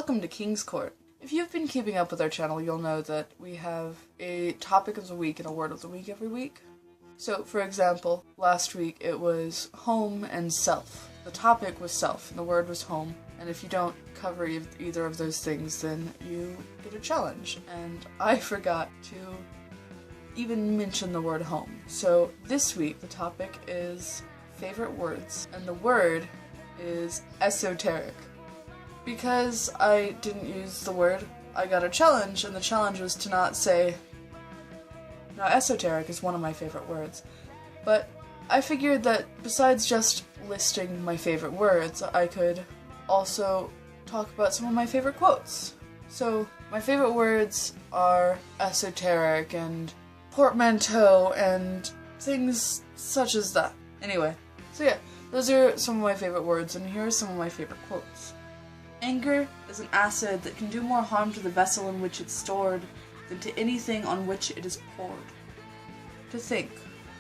Welcome to King's Court. If you've been keeping up with our channel, you'll know that we have a topic of the week and a word of the week every week. So, for example, last week it was home and self. The topic was self, and the word was home. And if you don't cover either of those things, then you get a challenge. And I forgot to even mention the word home. So this week the topic is favorite words, and the word is esoteric. Because I didn't use the word, I got a challenge, and the challenge was to not say. Now, esoteric is one of my favorite words, but I figured that besides just listing my favorite words, I could also talk about some of my favorite quotes. So, my favorite words are esoteric and portmanteau and things such as that. Anyway, so yeah, those are some of my favorite words, and here are some of my favorite quotes. Anger is an acid that can do more harm to the vessel in which it's stored than to anything on which it is poured. To think,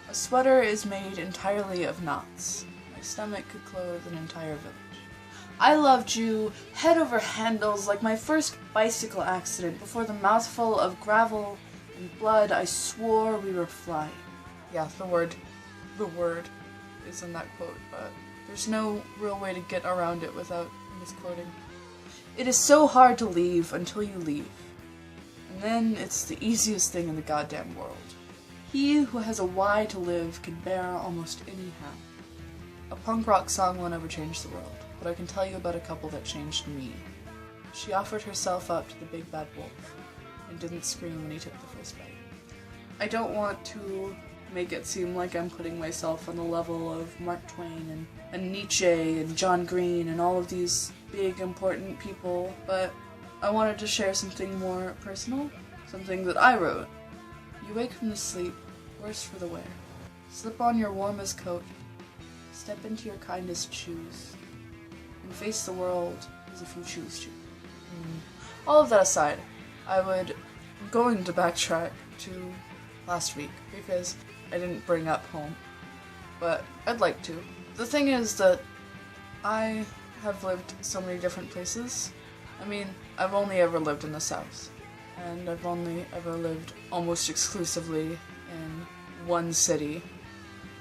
a sweater is made entirely of knots. My stomach could clothe an entire village. I loved you head over handles like my first bicycle accident before the mouthful of gravel and blood I swore we were flying. Yeah, the word is in that quote, but there's no real way to get around it without misquoting. It is so hard to leave until you leave. And then it's the easiest thing in the goddamn world. He who has a why to live can bear almost any how. A punk rock song won't ever change the world, but I can tell you about a couple that changed me. She offered herself up to the big bad wolf, and didn't scream when he took the first bite. I don't want to make it seem like I'm putting myself on the level of Mark Twain and Nietzsche and John Green and all of these big important people, but I wanted to share something more personal, something that I wrote. You wake from the sleep, worse for the wear. Slip on your warmest coat, step into your kindest shoes, and face the world as if you choose to. All of that aside, I'm going to backtrack to last week, because I didn't bring up home, but I'd like to. The thing is that I have lived so many different places. I mean, I've only ever lived in the South, and I've only ever lived almost exclusively in one city.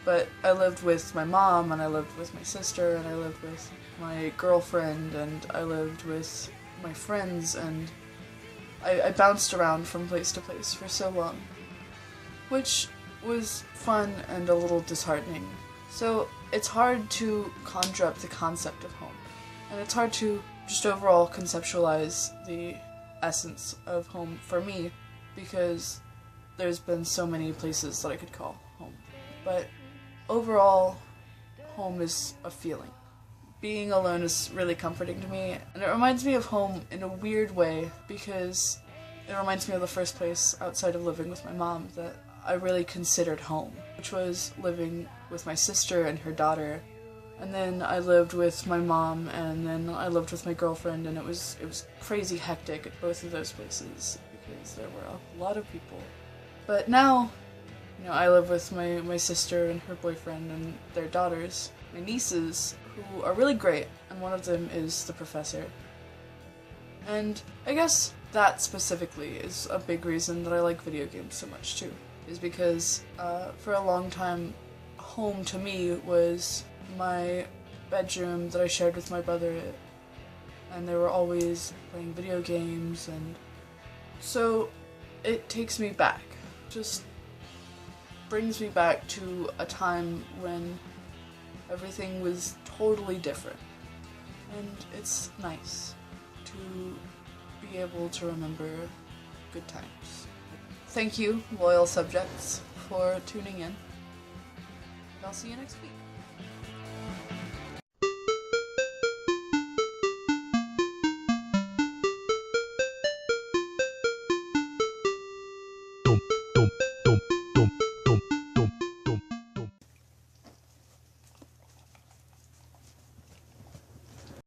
But I lived with my mom, and I lived with my sister, and I lived with my girlfriend, and I lived with my friends, and I bounced around from place to place for so long, which was fun and a little disheartening. So it's hard to conjure up the concept of home, and it's hard to just overall conceptualize the essence of home for me, because there's been so many places that I could call home. But overall, home is a feeling. Being alone is really comforting to me, and it reminds me of home in a weird way, because it reminds me of the first place outside of living with my mom that I really considered home, which was living with my sister and her daughter. And then I lived with my mom, and then I lived with my girlfriend, and it was crazy hectic at both of those places because there were a lot of people. But now, I live with my sister and her boyfriend and their daughters, my nieces, who are really great, and one of them is the professor. And I guess that specifically is a big reason that I like video games so much too, is because for a long time, home to me was my bedroom that I shared with my brother, and they were always playing video games, and so it takes me back, just brings me back to a time when everything was totally different, and it's nice to be able to remember good times. Thank you, loyal subjects, for tuning in, and I'll see you next week.